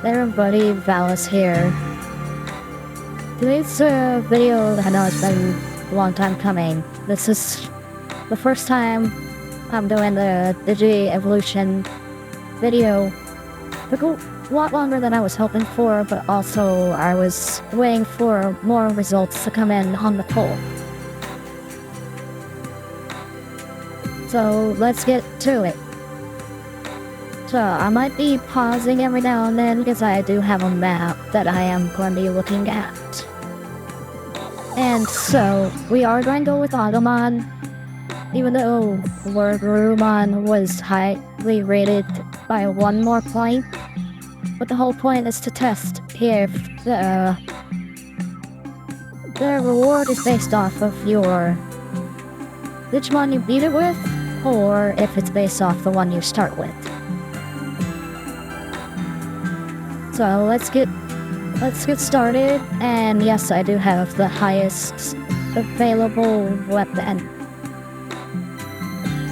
everybody, Valdis here. Today's video, I know it's been a long time coming. This is the first time I'm doing the Digivolution video. Took a lot longer than I was hoping for, but also I was waiting for more results to come in on the poll. So let's get to it. So I might be pausing every now and then because I do have a map that I am going to be looking at. And so we are going to go with Agumon, even though Mummymon was highly rated by one more point. But the whole point is to test if the reward is based off of your Digimon you beat it with, or if it's based off the one you start with. So let's get started, and yes, I do have the highest available weapon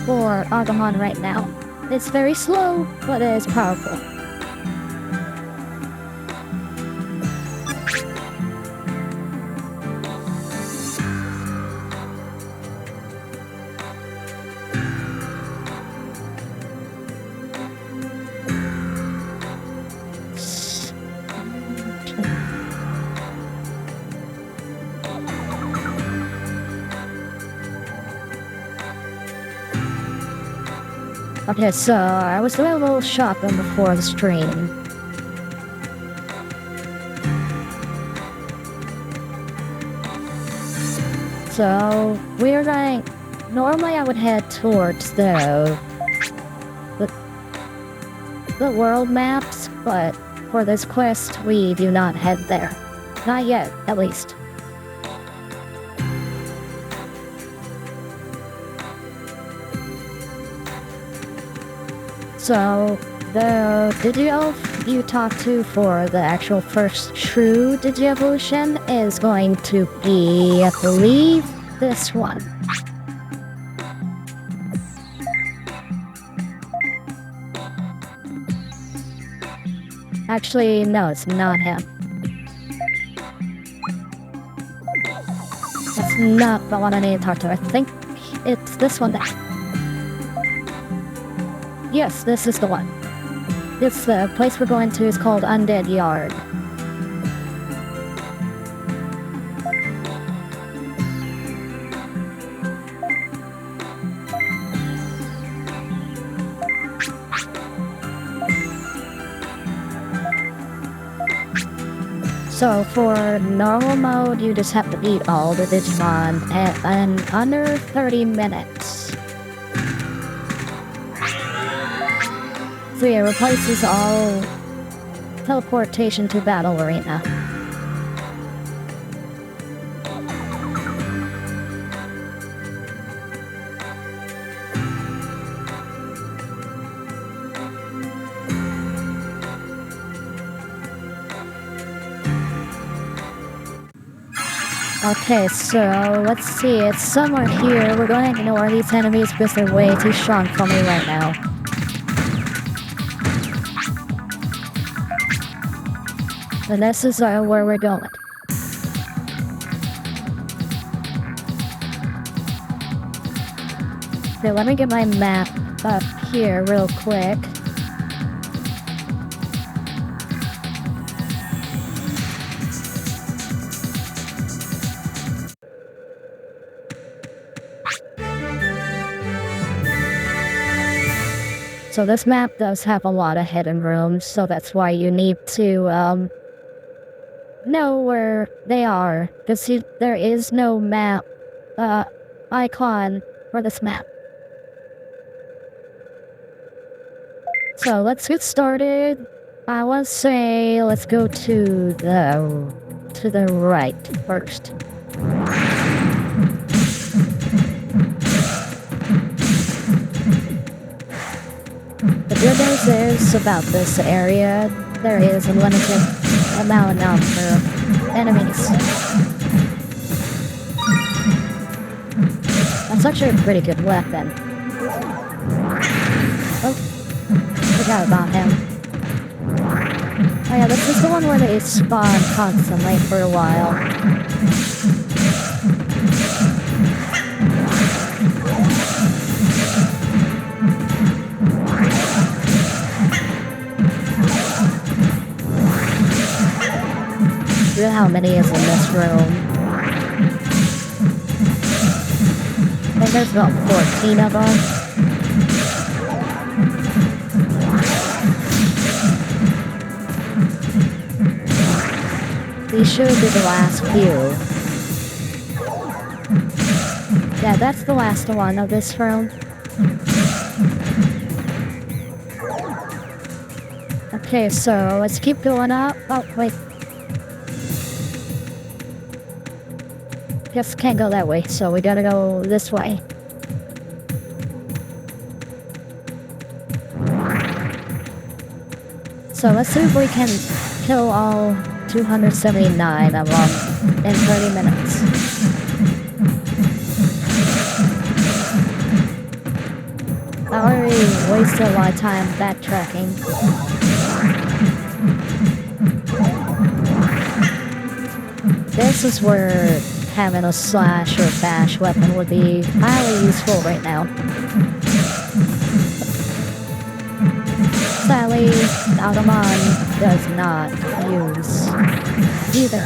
for Agumon right now. It's very slow, but it is powerful. Okay, so I was doing a little shopping before the stream. So we're going. Normally, I would head towards the world maps, but for this quest, we do not head there. Not yet, at least. So, the Digielf you talk to for the actual first True Digivolution is going to be, I believe, this one. Actually, no, it's not him. That's not the one I need to talk to. I think it's this one there. Yes, this is the one. It's the place we're going to is called Undead Yard. So for normal mode, you just have to beat all the Digimon in under 30 minutes. So yeah, replaces all teleportation to Battle Arena. Okay, so let's see, it's somewhere here. We're going to ignore these enemies because they're way too strong for me right now. And this is where we're going. Okay, let me get my map up here real quick. So this map does have a lot of hidden rooms, so that's why you need to, know where they are, because there is no map icon for this map. So let's get started. I want to say let's go to the right first. The good news is about this area, there is a limited amount of enemies. That's actually a pretty good weapon. Oh, forgot about him. Oh yeah, this is the one where they spawn constantly for a while. Look at how many is in this room. I think there's about 14 of them. These should be the last few. Yeah, that's the last one of this room. Okay, so let's keep going up. Oh, wait. Guess can't go that way, so we gotta go this way. So let's see if we can kill all 279 of them in 30 minutes. I already wasted a lot of time backtracking. This is where having a slash or bash weapon would be highly useful right now. Sadly, Digimon does not use either.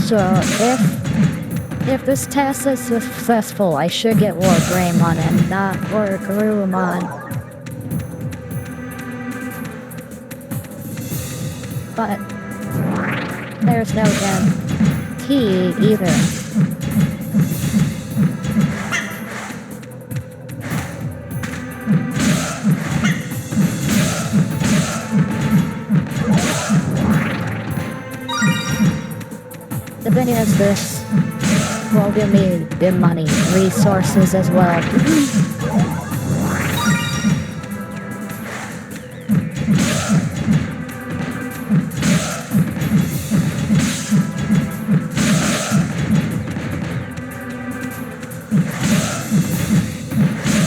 So if this test is successful, I should get War Greymon and not War Garurumon. But there's no guarantee either. The thing is, this will give me the money, resources as well.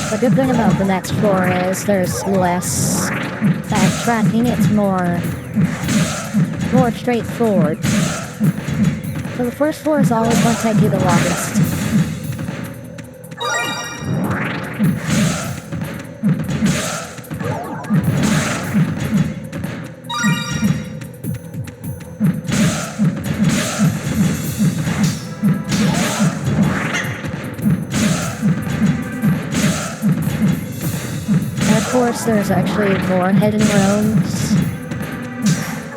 The good thing about the next floor is there's less backtracking, it's more straightforward. So the first floor is always going to take you the longest. And of course there's actually more hidden rooms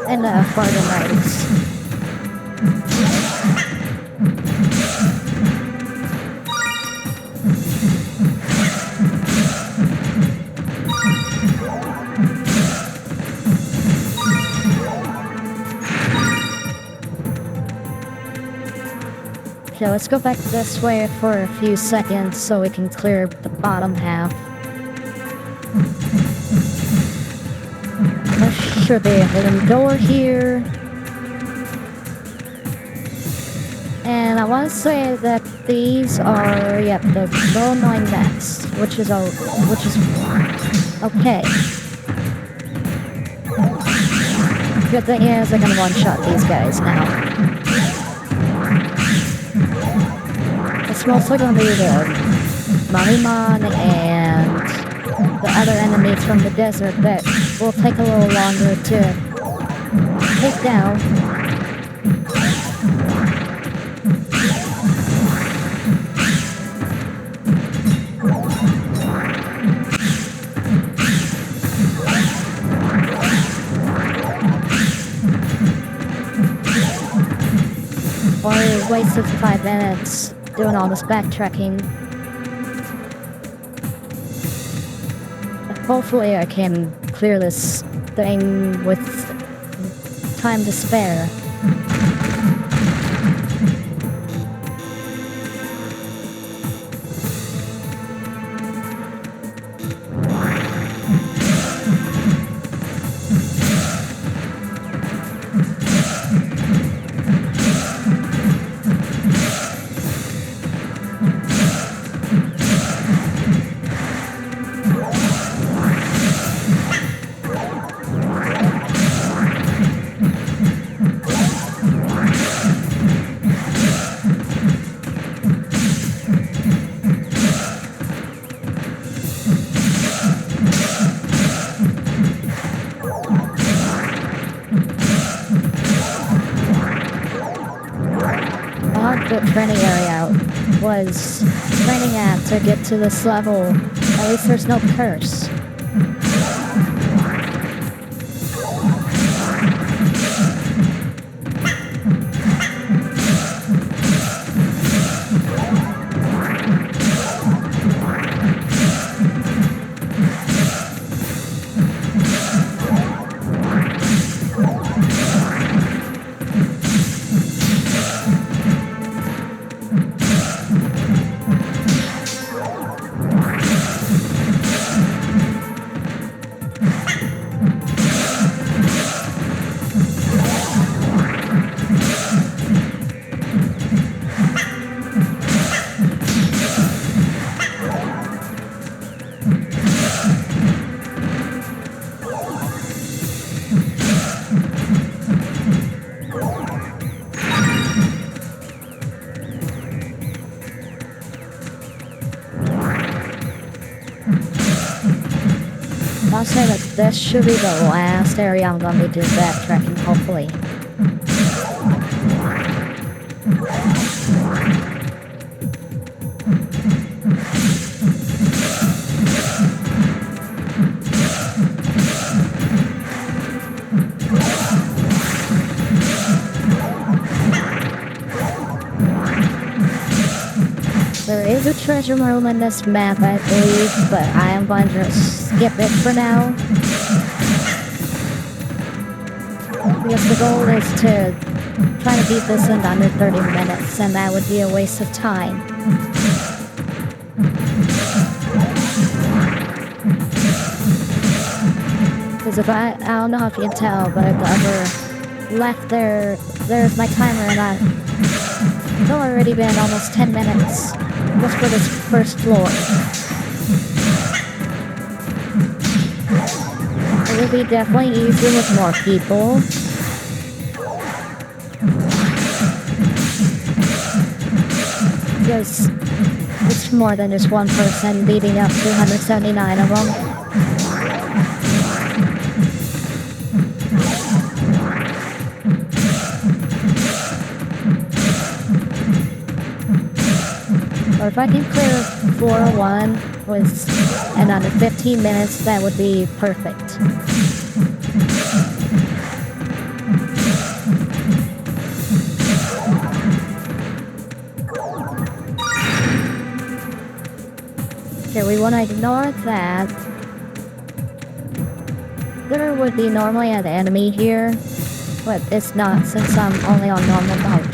and farther nights. So let's go back this way for a few seconds so we can clear the bottom half. There should be a hidden door here. And I want to say that these are, yep, the bone line next, which is okay. Good thing is I can one-shot these guys now. It's mostly going to be the Mummymon and the other enemies from the desert that will take a little longer to take down. Or wasted 5 minutes doing all this backtracking. Hopefully I can clear this thing with time to spare. The training area was training at to get to this level. At least there's no curse. I'll say that this should be the last area I'm gonna be doing backtracking, hopefully. There is a treasure room in this map, I believe, but I am going to skip it for now. Because the goal is to try to beat this in under 30 minutes, and that would be a waste of time. Because if I don't know if you can tell, but at the upper left there's my timer, and it's already been almost 10 minutes just for this first floor. It would be definitely easier with more people. Because it's more than just one person beating up 279 of them. Or if I can clear floor 1 with in under 15 minutes, that would be perfect. Okay, we want to ignore that. There would be normally an enemy here, but it's not since I'm only on normal mode.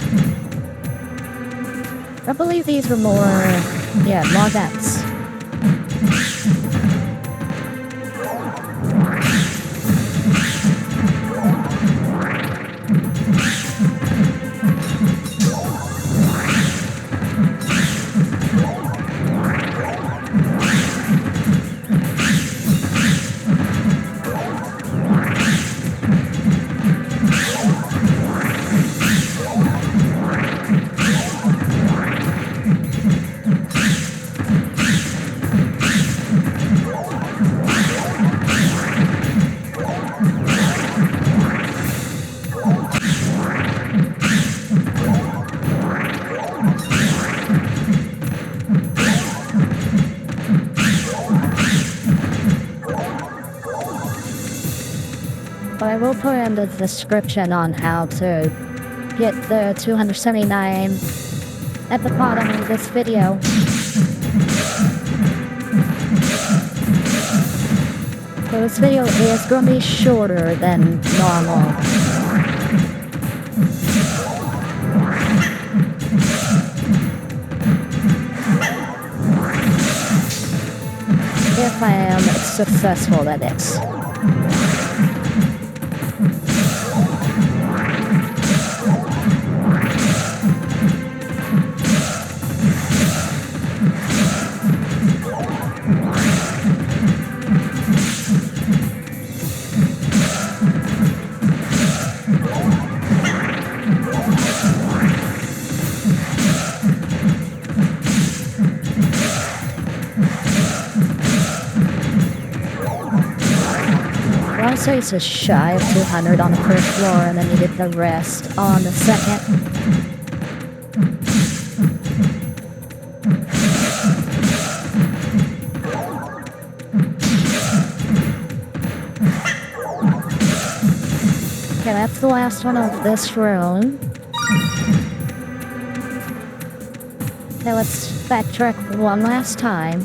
I believe these were more vets. But I will put in the description on how to get the 279 at the bottom of this video. So this video is going to be shorter than normal. If I am successful at this. So it's just shy of 200 on the first floor, and then you get the rest on the second. Okay, that's the last one of this room. Okay, let's backtrack one last time.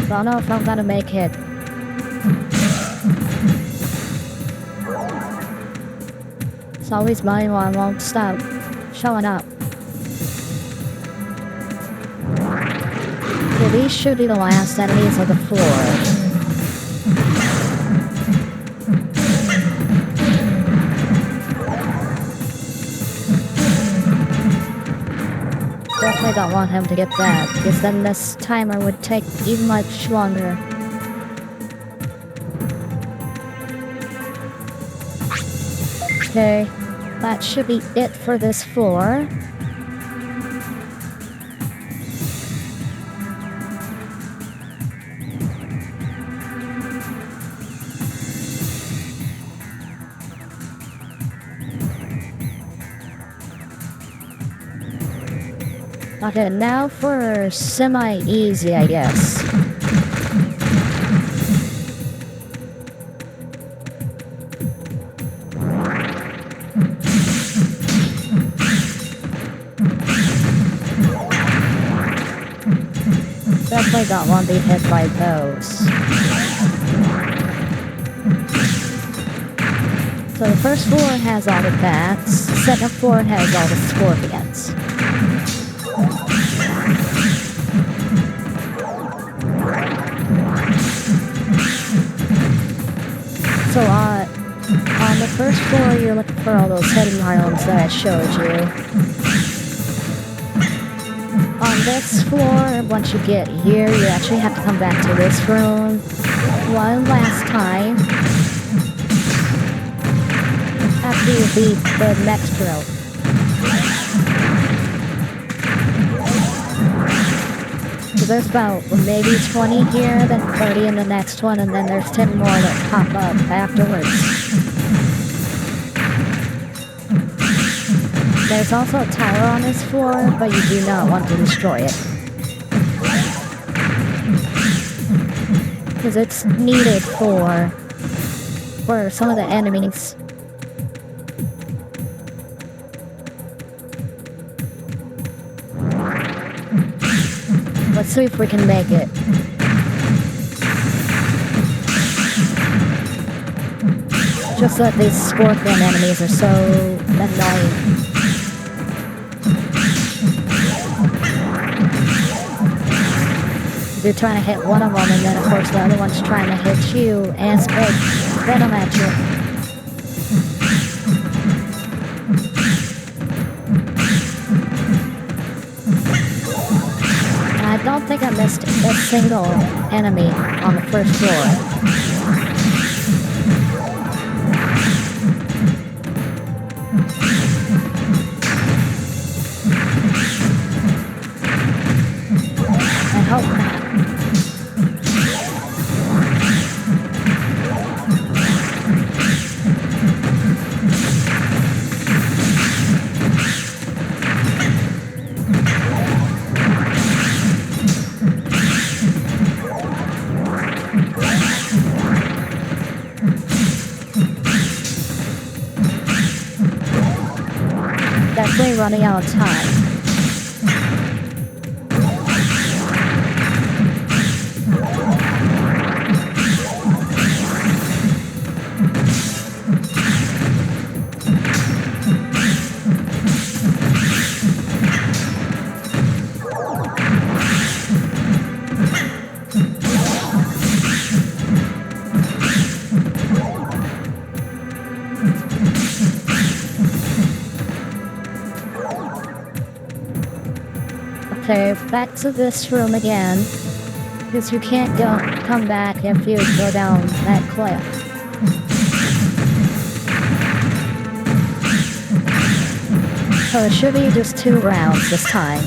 I don't know if I'm gonna make it. It's always Mummymon won't stop showing up. Okay, these should be the last enemies of the floor. Definitely don't want him to get that, because then this timer would take even much longer. Okay, that should be it for this floor. Okay, now for semi-easy, I guess. Definitely don't want to be hit by those. So the first floor has all the bats, the second floor has all the scorpions. So on the first floor you're looking for all those hidden items that I showed you. On this floor, once you get here, you actually have to come back to this room one last time after you beat the next room. So there's about maybe 20 here, then 30 in the next one, and then there's 10 more that pop up afterwards. There's also a tower on this floor, but you do not want to destroy it. Because it's needed for some of the enemies. Let's see if we can make it. Just that these scorpion enemies are so annoying. You're trying to hit one of them, and then of course the other one's trying to hit you and spray venom at you. I don't think I missed a single enemy on the first floor. I hope not. Definitely running out of time. Okay, back to this room again, because you can't come back if you go down that cliff. So it should be just 2 rounds this time.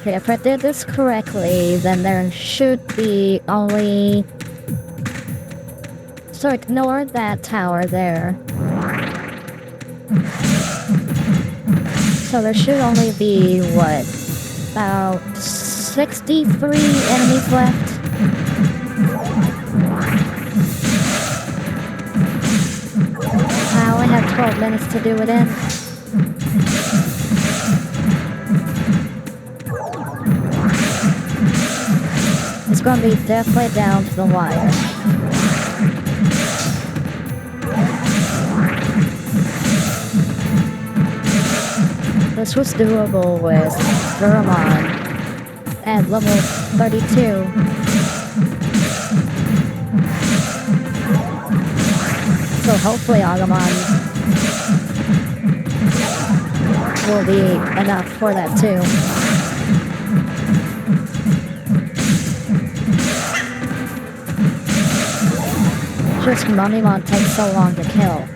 If I did this correctly, then there should be only... So ignore that tower there. So there should only be, what, about 63 enemies left? I only have 12 minutes to do it in. It's going to be definitely down to the wire. This was doable with Digimon at level 32. So hopefully Agumon will be enough for that too. Just Mummymon takes so long to kill.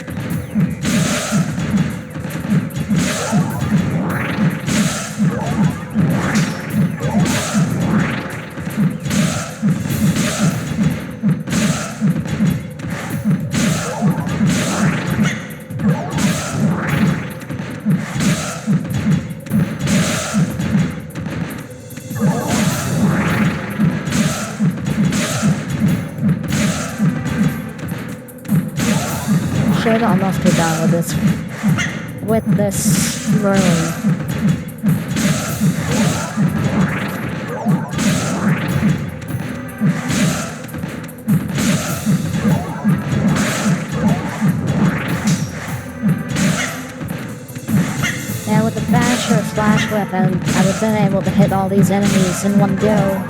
Should almost be done with this room. And with the Basher Slash Weapon, I would have been able to hit all these enemies in one go.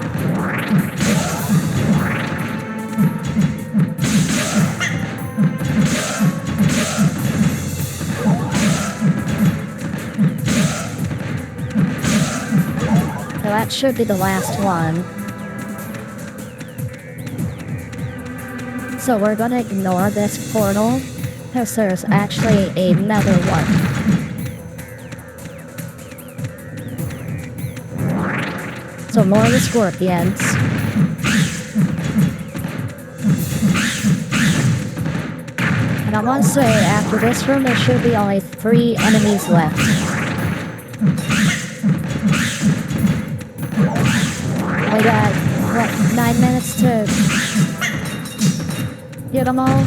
That should be the last one. So we're gonna ignore this portal, because there's actually another one. So more of the scorpions. And I want to say, after this room, there should be only 3 enemies left. We got, what, 9 minutes to get them all?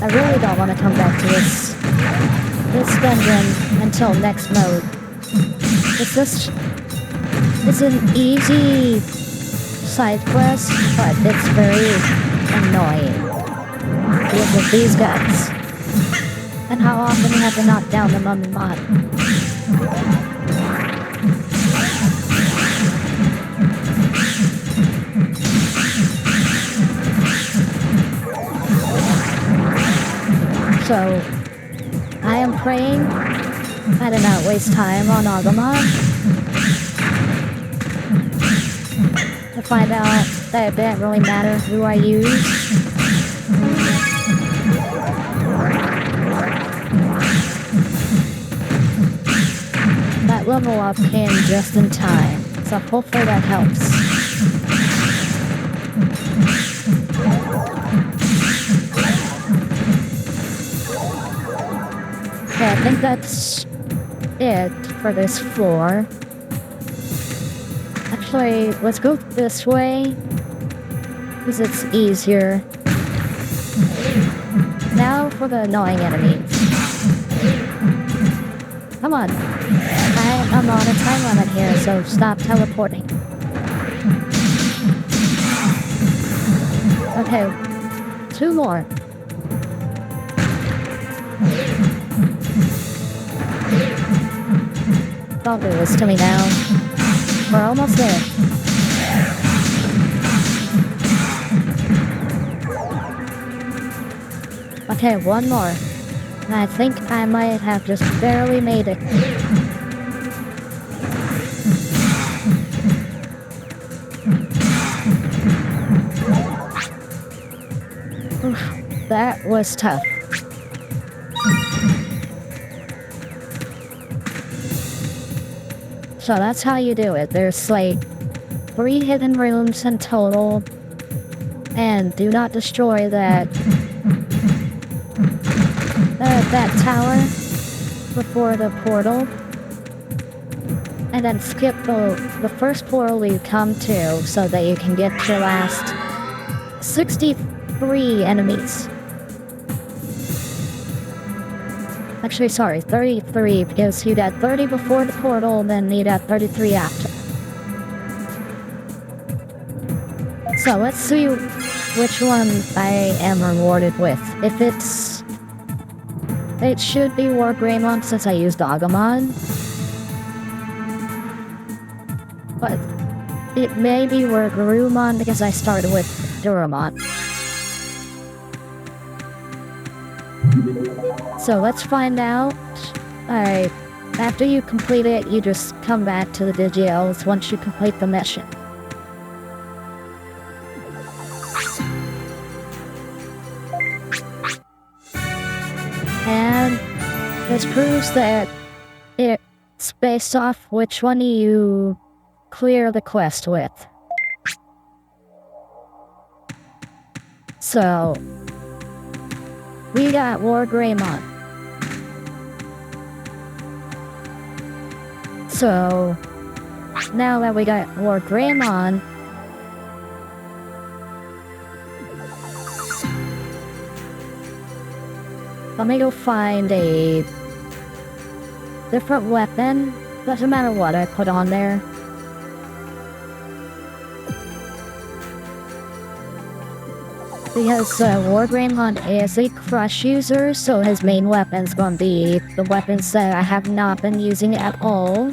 I really don't want to come back to this dungeon until next mode. This is an easy side quest, but it's very annoying because of these guys. And how often you have to knock down the Mummymon. So, I am praying I did not waste time on Agumon to find out that it didn't really matter who I used. That level up came just in time, so hopefully that helps. Okay, I think that's it for this floor. Actually, let's go this way, because it's easier. Now for the annoying enemies. Come on. I'm on a time limit here, so stop teleporting. Okay, 2 more. Don't do this to me now. We're almost there. Okay, 1 more. And I think I might have just barely made it. Oof, that was tough. So that's how you do it. There's like 3 hidden rooms in total. And do not destroy that tower before the portal. And then skip the first portal you come to so that you can get your last 63 enemies. Actually, sorry, 33, because you got 30 before the portal, then you got 33 after. So let's see which one I am rewarded with. If it should be War Greymon since I used Agumon. But it may be War Garurumon because I started with Durumon. So let's find out. Alright, after you complete it, you just come back to the Digiels once you complete the mission. And this proves that it's based off which one you clear the quest with. So, we got War Greymon. So, now that we got War Greymon, let me go find a different weapon. Doesn't matter what I put on there. Because War Greymon is a crush user, so his main weapon's gonna be the weapons that I have not been using at all.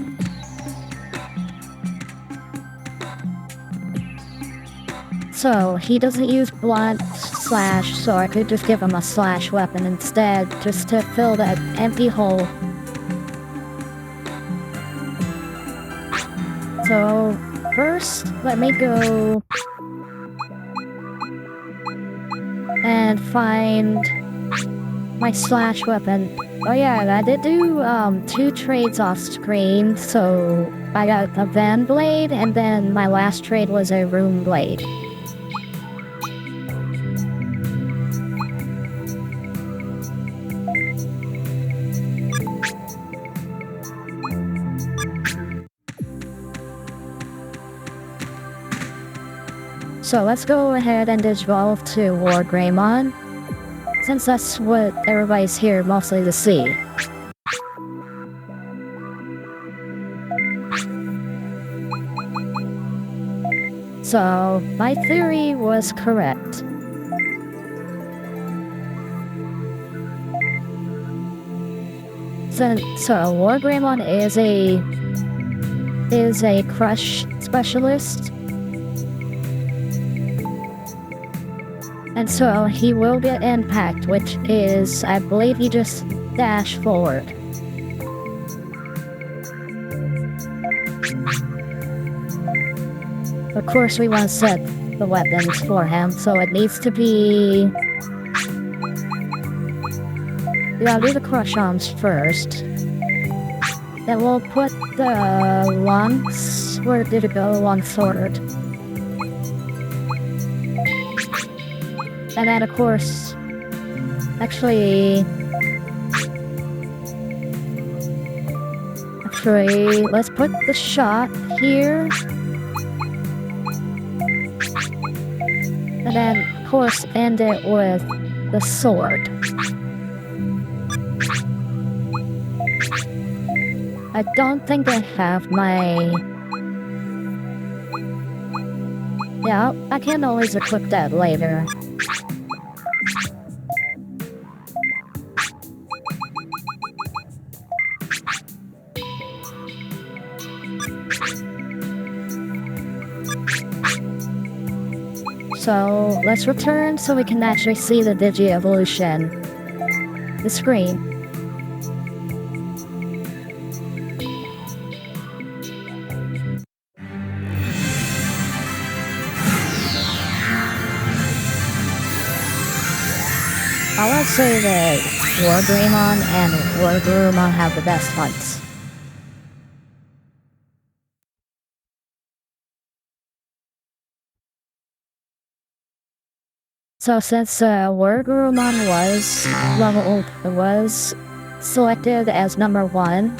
So, he doesn't use blunt slash, so I could just give him a slash weapon instead, just to fill that empty hole. So, first, let me go and find my slash weapon. Oh yeah, I did do 2 trades off screen, so I got a Van Blade, and then my last trade was a Rune Blade. So let's go ahead and digivolve to War Greymon, since that's what everybody's here mostly to see. So, my theory was correct. So War Greymon is a crush specialist. And so he will get impact, which is, I believe you just dash forward. Of course we want to set the weapons for him, so it needs to be... We gotta do the crush arms first. Then we'll put the lungs... Where did it go? Long sword. And then, of course, actually, let's put the shot here. And then, of course, end it with the sword. I don't think I have my... Yeah, I can always equip that later. So, let's return so we can actually see the Digievolution. The screen. I would say that War Greymon and War Gurumon have the best hunts. So since War Gurumon was selected as number 1,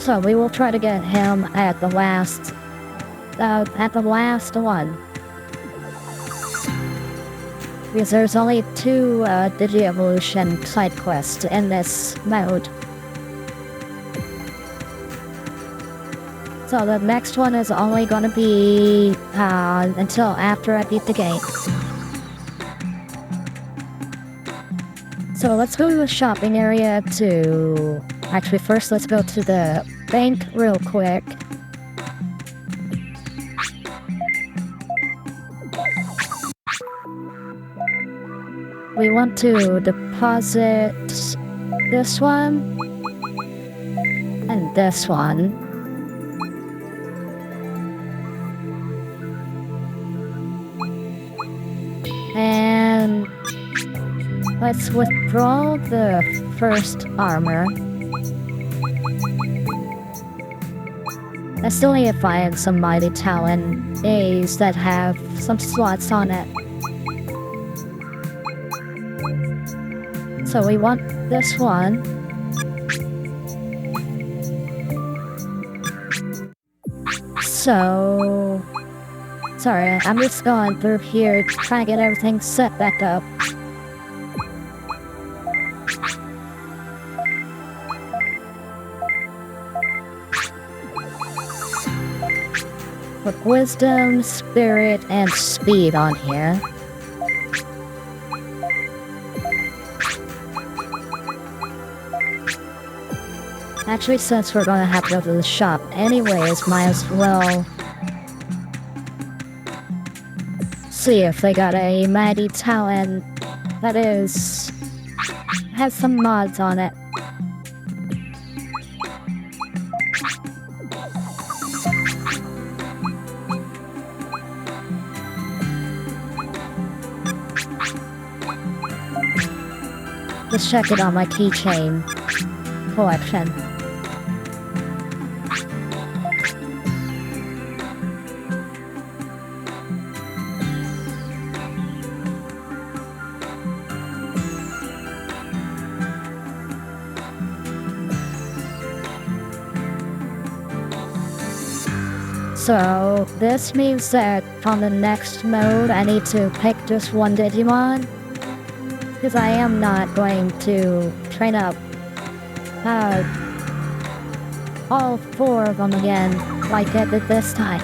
so we will try to get him at the last one. Because there's only 2 Digievolution side quests in this mode. So the next one is only gonna be until after I beat the game. So let's go to the shopping area to... Actually, first let's go to the bank real quick. We want to deposit this one and this one. And let's withdraw the first armor. I still need to find some Mighty Talon A's that have some slots on it. So we want this one. So... Sorry, I'm just going through here trying to get everything set back up. Put wisdom, spirit, and speed on here. Actually, since we're gonna have to go to the shop anyways, might as well see if they got a Mighty Talon that has some mods on it. just check it on my keychain collection. So, this means that on the next mode, I need to pick just one Digimon. Because I am not going to train up all 4 of them again, like I did this time.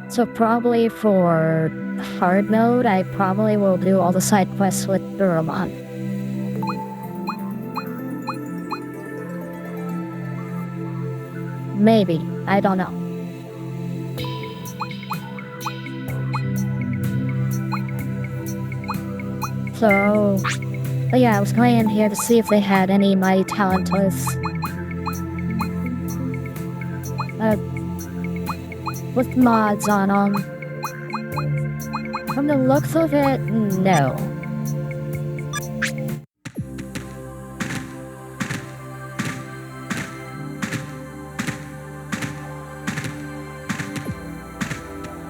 So probably for hard mode, I probably will do all the side quests with Duromon. Maybe. I don't know. So, yeah, I was going in here to see if they had any Mighty Talentless with mods on them. From the looks of it, no.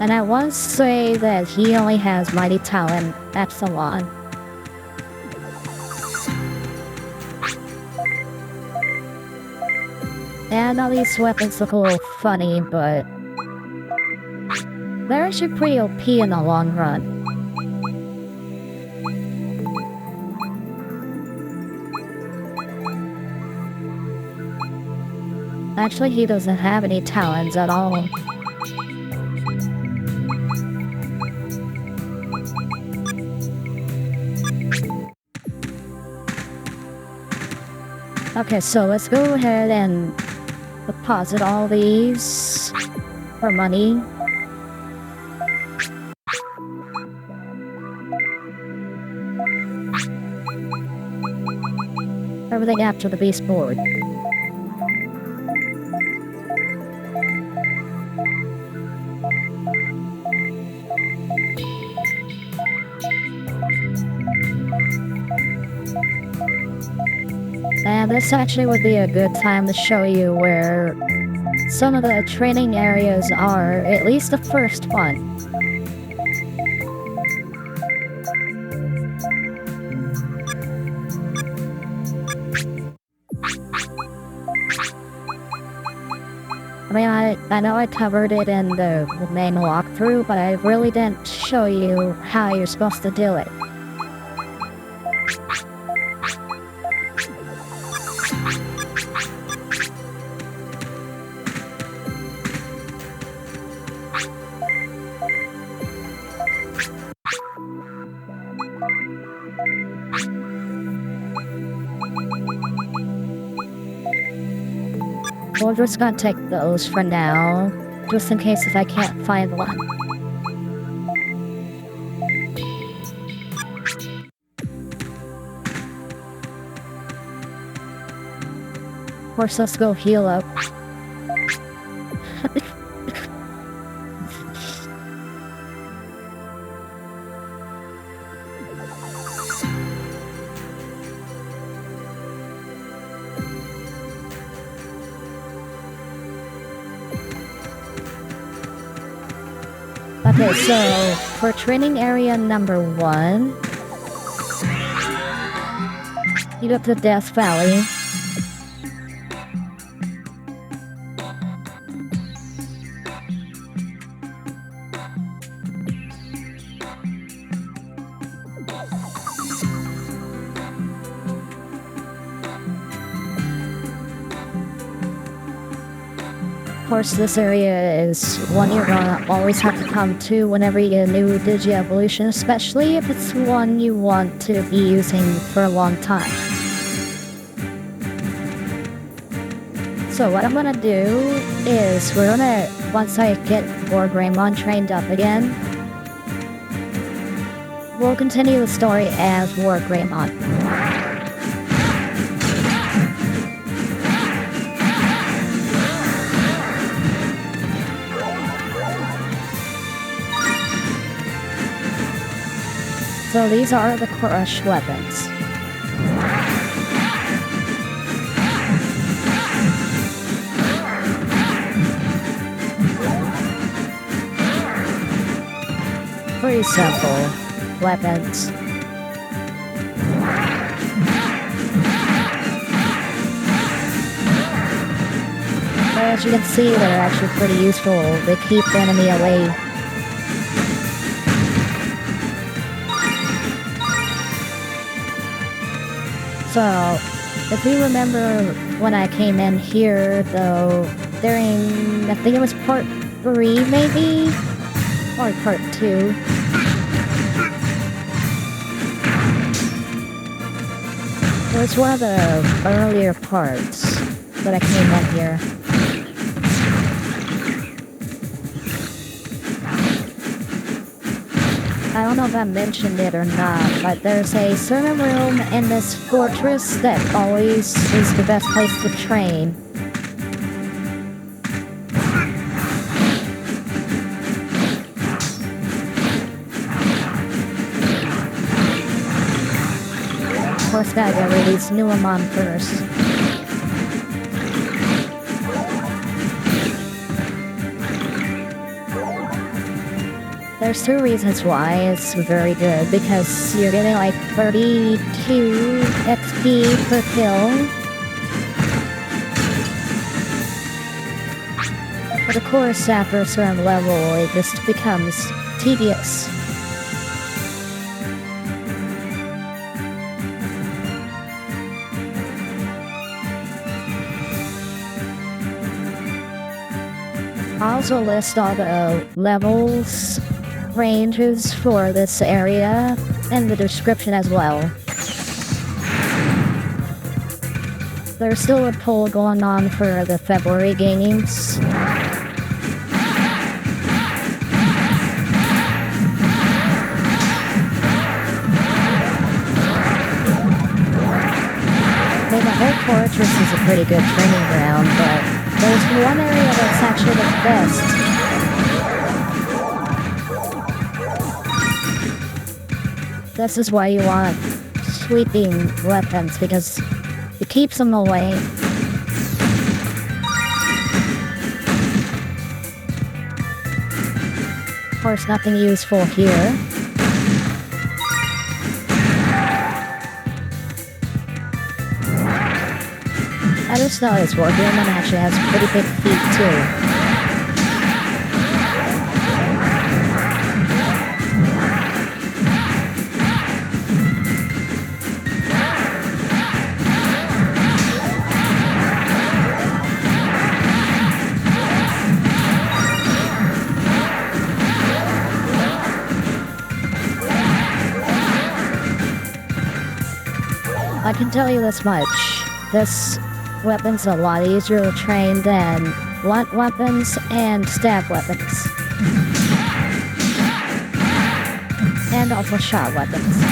And I want to say that he only has Mighty Talent Epsilon. And all these weapons look a little funny, but they're actually pretty OP in the long run. Actually, he doesn't have any talents at all. Okay, so let's go ahead and deposit all these for money. Everything after the beast board. And this actually would be a good time to show you where some of the training areas are, at least the first one. I mean, I know I covered it in the main walkthrough, but I really didn't show you how you're supposed to do it. We're just gonna take those for now, just in case if I can't find one. Of course, let's go heal up. Okay, so for training area number 1, you go to Death Valley. Of course, this area is one you're gonna always have to come to whenever you get a new Digivolution, especially if it's one you want to be using for a long time. So what I'm gonna do is once I get Greymon trained up again, we'll continue the story as Greymon. So these are the crush weapons. Pretty simple weapons. But as you can see, they're actually pretty useful. They keep the enemy away. So, if you remember when I came in here, though, during, I think it was part 3, maybe? Or part 2. It was one of the earlier parts that I came in here. I don't know if I mentioned it or not, but there's a certain room in this fortress that always is the best place to train. Of course, gotta get rid of these Mummymon first. There's 2 reasons why it's very good, because you're getting like 32 XP per kill. But of course, after a certain level, it just becomes tedious. I also list all the levels, ranges for this area, and the description as well. There's still a poll going on for the February games. I mean, the whole fortress is a pretty good training ground, but there's one area that's actually the best. This is why you want sweeping weapons, because it keeps them away. Of course, nothing useful here. I just noticed Wargamon actually has pretty big feet too. I can tell you this much. This weapon's a lot easier to train than blunt weapons and stab weapons. And also shot weapons.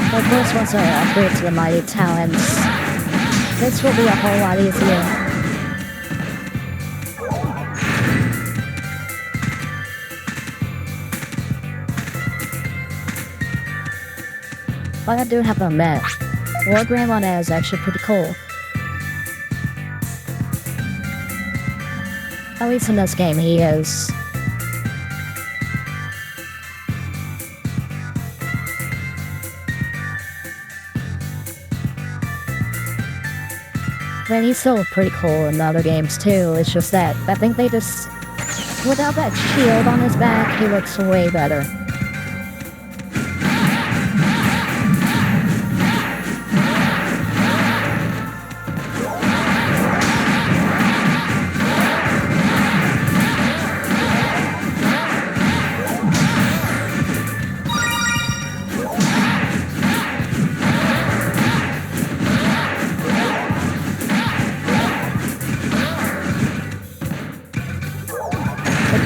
Of course, once I upgrade to the Mighty Talents, this will be a whole lot easier. But I do have to admit, Wargamon is actually pretty cool. At least in this game, he is. And he's still pretty cool in the other games too, it's just that I think they just... without that shield on his back, he looks way better.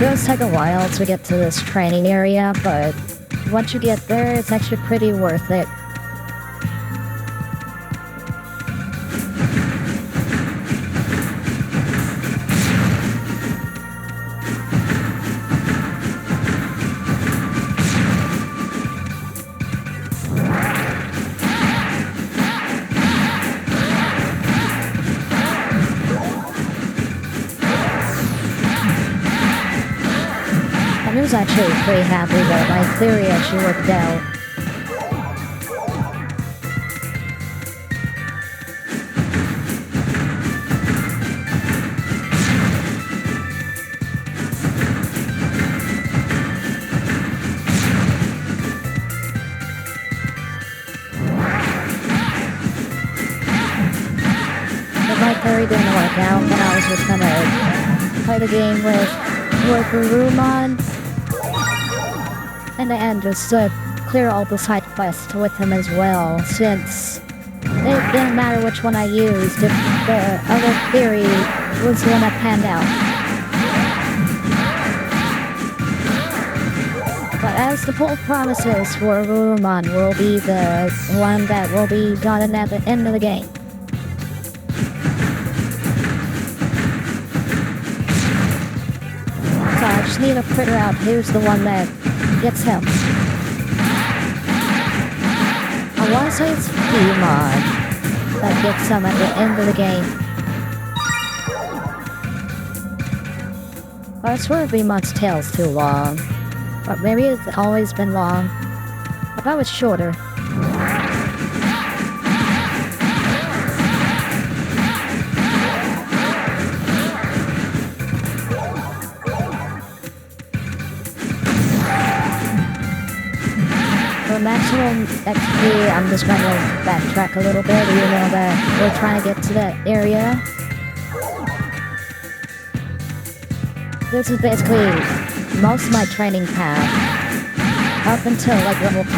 does take a while to get to this training area, but once you get there, it's actually pretty worth it. I was actually pretty happy that my theory actually worked out. If my theory didn't work out, then I was just gonna play the game with Mummymon. In the end, just clear all the side quests with him as well, since it didn't matter which one I used if the other theory was the one that panned out. But as the full promises for Mummymon will be the one that will be done at the end of the game. So I just need to figure out who's the one that gets him. I want to say it's Digimon that gets him at the end of the game. I swear Digmon's tail's too long. But maybe it's always been long. I thought it was shorter. For maximum XP, I'm just going to backtrack a little bit, even though that we're trying to get to that area. This is basically most of my training path, up until like level 20.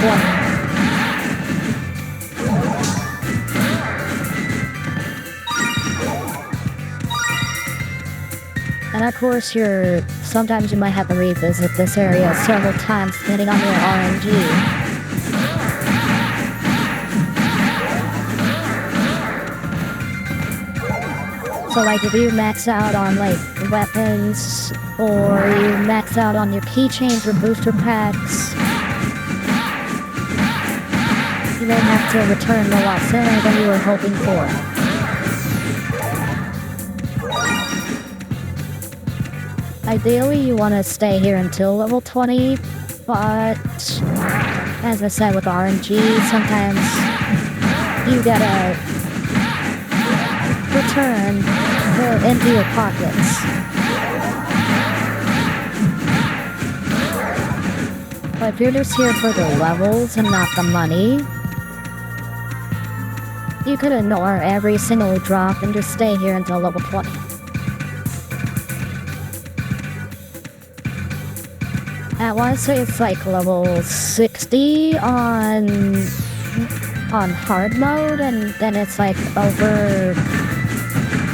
And of course, sometimes you might have to revisit this area several times depending on your RNG. So like if you max out on like weapons, or you max out on your keychains or booster packs, you may have to return a lot sooner than you were hoping for. Ideally, you want to stay here until level 20, but as I said with RNG, sometimes you gotta return to empty your pockets. But if you're just here for the levels and not the money, you could ignore every single drop and just stay here until level 20. I want to say it's like level 60 on hard mode, and then it's like over,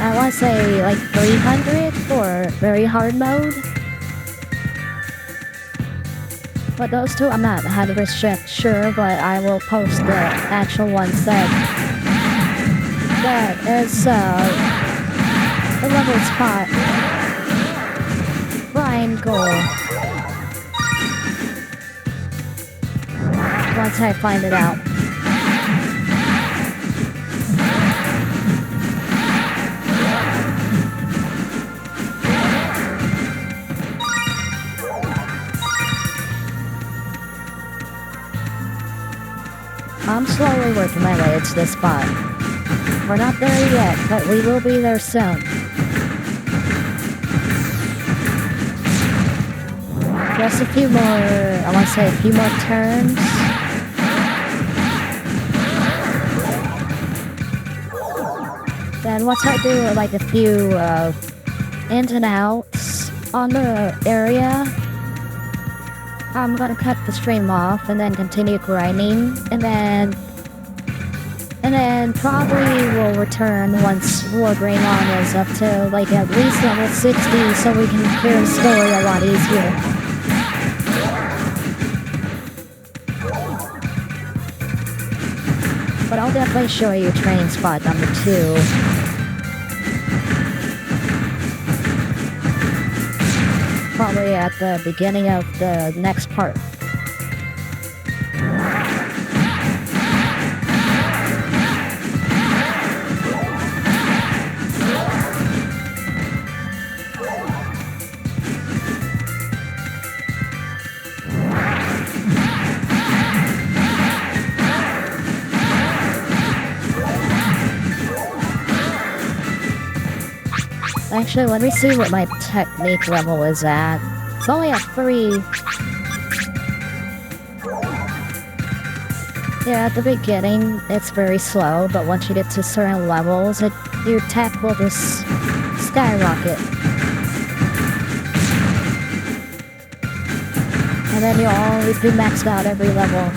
I want to say like 300 for very hard mode. But those two, I'm not 100% sure, but I will post the actual ones that is the level spot grind goal. Once I find it out. I'm slowly working my way to this spot. We're not there yet, but we will be there soon. Just a few more, I want to say a few more turns. Then once I do like a few ins and outs on the area, I'm gonna cut the stream off and then continue grinding, and then And then probably we'll return once War Greymon is up to like at least level 60 so we can clear the story a lot easier. But I'll definitely show you training spot number 2. Probably at the beginning of the next part. Actually, let me see what my technique level is at. It's only at 3. Yeah, at the beginning, it's very slow, but once you get to certain levels, your attack will just skyrocket. And then you'll always be maxed out every level.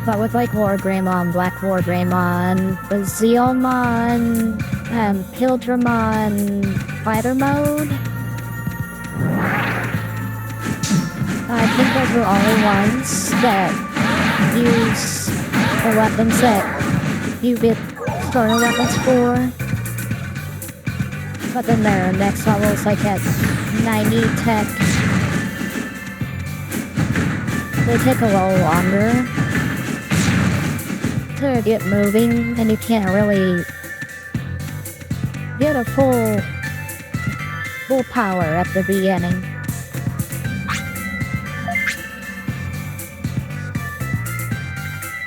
But with like War Greymon, Black War Greymon, Zeomon, Pilgrimon, Fighter Mode. I think those were only ones that use the weapons that you get starter weapons for. But then their next level is like at 90 tech. They take a little longer to get moving, and you can't really get a full power at the beginning.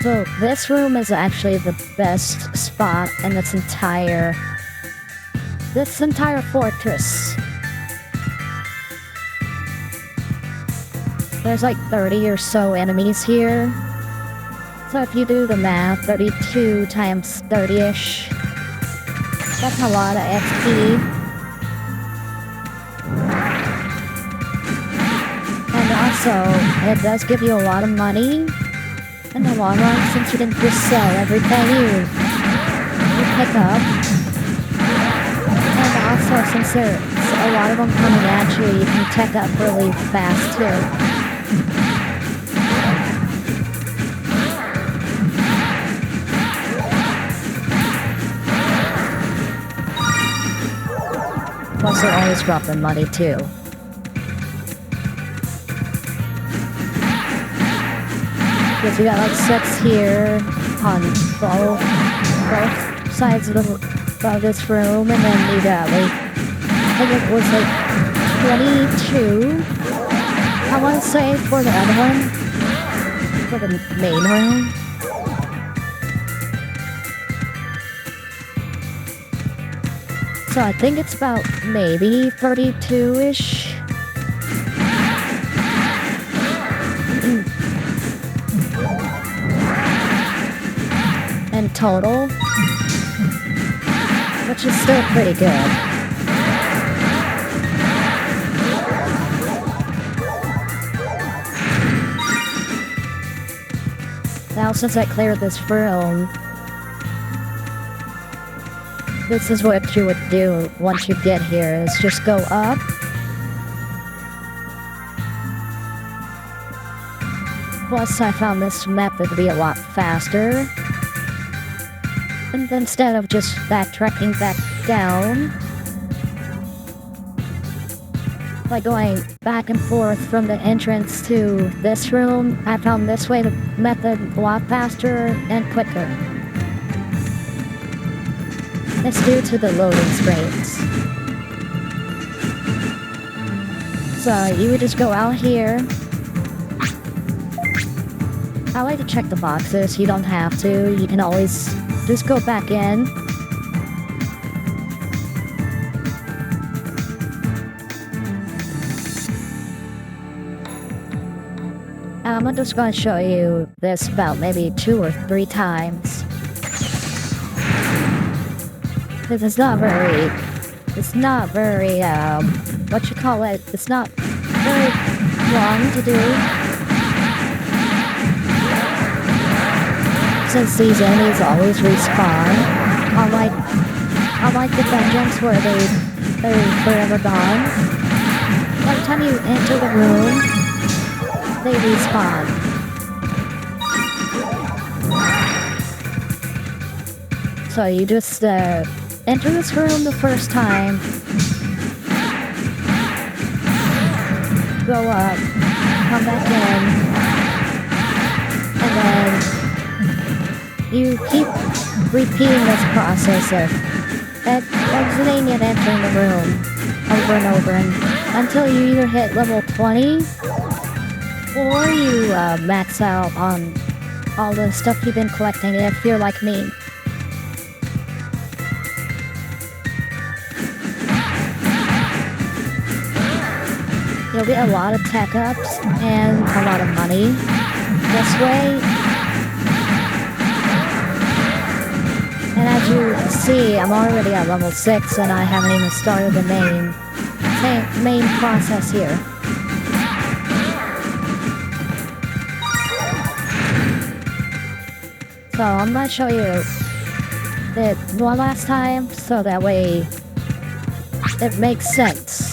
So this room is actually the best spot in this entire fortress. There's like 30 or so enemies here. So if you do the math, 32 times 30-ish, that's a lot of XP. And also, it does give you a lot of money in the long run, since you can just sell everything you pick up. And also, since there's a lot of them coming at you, you can tech up really fast too. Plus, they're always dropping money too. Because we got like 6 here on both sides of this room, and then you got like, I think it was like 22, I want to say, for the other one, for the main room. So I think it's about maybe 32-ish. In total. Which is still pretty good. Now since I cleared this room, this is what you would do once you get here, is just go up. Plus, I found this method to be a lot faster. And instead of just backtracking back down, like going back and forth from the entrance to this room, I found this way the method a lot faster and quicker. It's due to the loading screens. So you would just go out here. I like to check the boxes. You don't have to. You can always just go back in. I'm just going to show you this about maybe 2 or 3 times. This is not very, it's not very, what you call it, it's not very long to do. Since these enemies always respawn, unlike the dungeons where they're forever gone. Every time you enter the room, they respawn. So you just enter this room the first time, go up, come back in, and then you keep repeating this process of exiting and entering the room over and over until you either hit level 20 or you max out on all the stuff you've been collecting if you're like me. You'll get a lot of tech ups and a lot of money this way. And as you see, I'm already at level 6 and I haven't even started the main process here. So I'm gonna show you it one last time so that way it makes sense.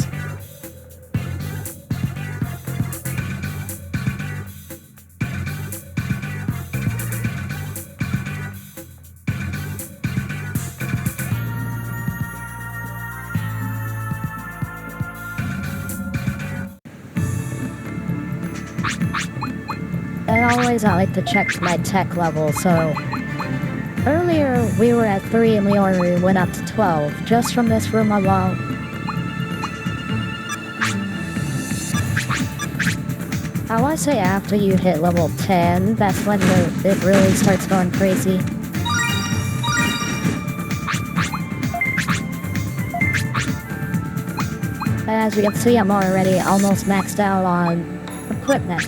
Always I like to check my tech level, so earlier we were at 3 and we already went up to 12 just from this room alone. I want to say after you hit level 10, that's when it really starts going crazy. And as you can see, I'm already almost maxed out on equipment.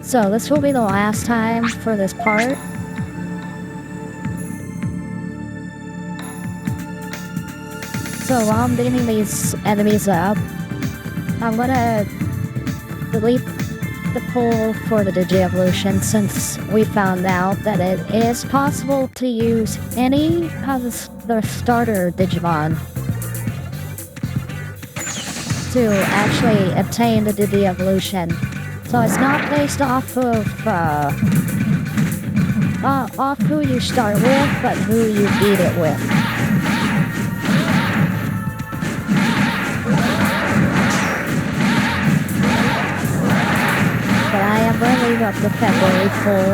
So this will be the last time for this part. So while I'm beating these enemies up, I'm gonna delete the pool for the Digivolution since we found out that it is possible to use any of the starter Digimon to actually obtain the Digivolution. So it's not based off of off who you start with, but who you beat it with. But I am going to leave up the February pool,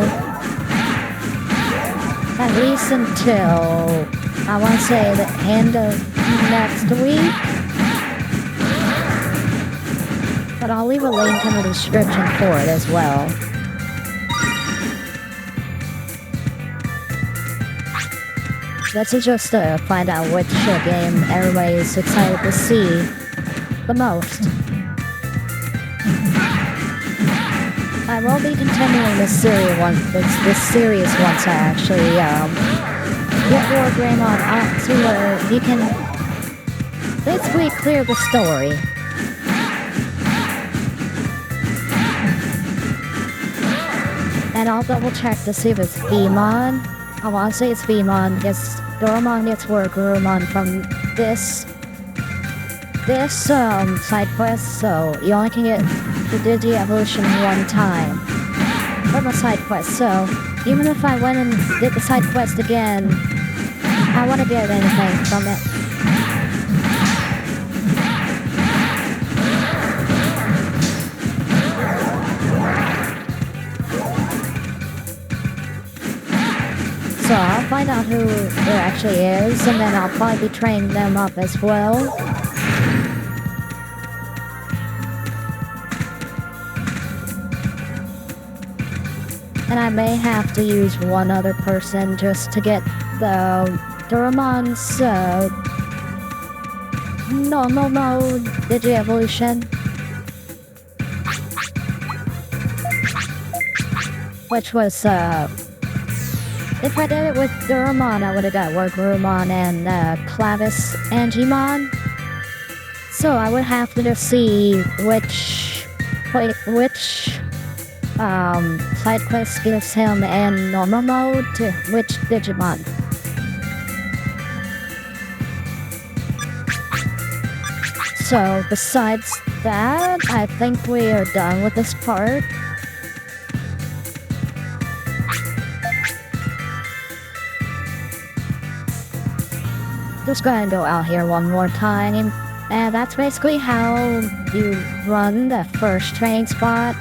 at least until, I want to say, the end of next week. But I'll leave a link in the description for it as well. This is just to find out which game everybody is excited to see the most. I will be continuing this series once I actually get more Greymon out to where you can basically clear the story. And I'll double check to see if it's Vmon. I want to say it's Vmon because Doromon gets more Gurumon from this side quest, so you only can get the Digivolution one time from a side quest. So even if I went and did the side quest again, I want to get anything from it. So I'll find out who there actually is, and then I'll probably be training them up as well. And I may have to use one other person just to get the Doraemon's normal mode Digivolution. Which was If I did it with Duramon, I would have got Workrumon and Clavis and Gmon. So I would have to just see which side quest gives him in normal mode to which Digimon. So besides that, I think we are done with this part. Just gonna go out here one more time, and that's basically how you run the first training spot.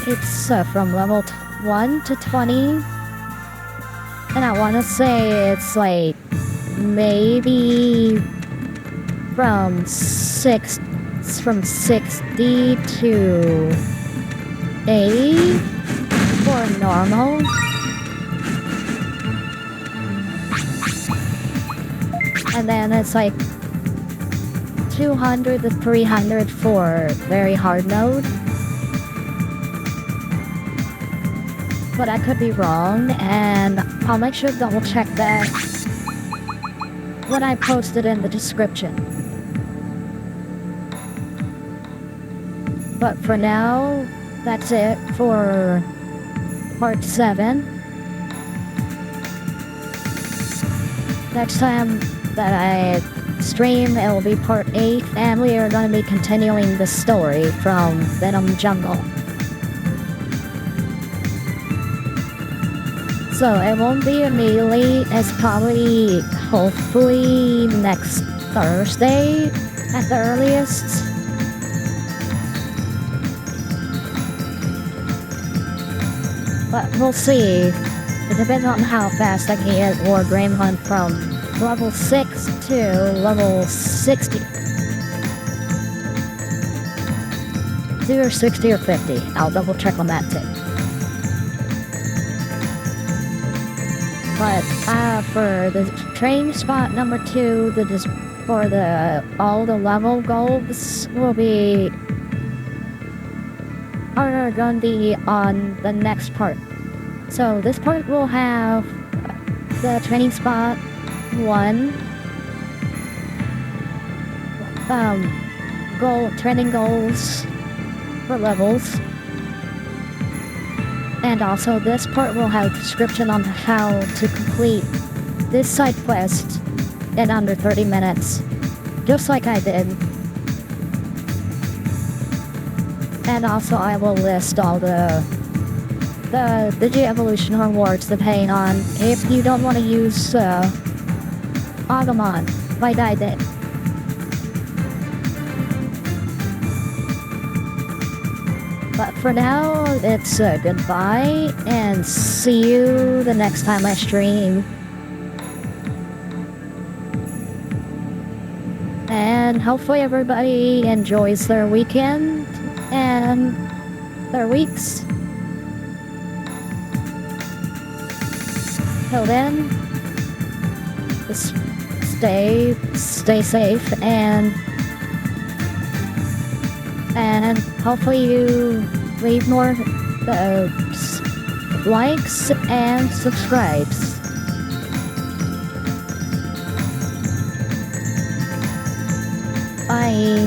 It's from level 1 to 20, and I want to say it's like maybe from 60 to 80 for normal. And then it's like 200 to 300 for very hard mode. But I could be wrong, and I'll make sure to double check that when I post it in the description. But for now, that's it for part 7. Next time that I stream, it will be part 8, and we are going to be continuing the story from Venom Jungle. So it won't be immediately, it's probably, hopefully, next Thursday at the earliest. But we'll see. It depends on how fast I can get War Grave Hunt from level 6 to level 60. It's either 60 or 50. I'll double check on that too. But for the training spot number 2, all the level goals are gonna be on the next part. So this part will have the training spot 1, training goals for levels, and also this part will have a description on how to complete this side quest in under 30 minutes, just like I did. And also I will list all the Digievolution rewards depending on if you don't want to use Agumon, like I did. But for now, it's goodbye, and see you the next time I stream. And hopefully everybody enjoys their weekend and their weeks. Till then, just stay safe, and hopefully you leave more likes and subscribes. Bye.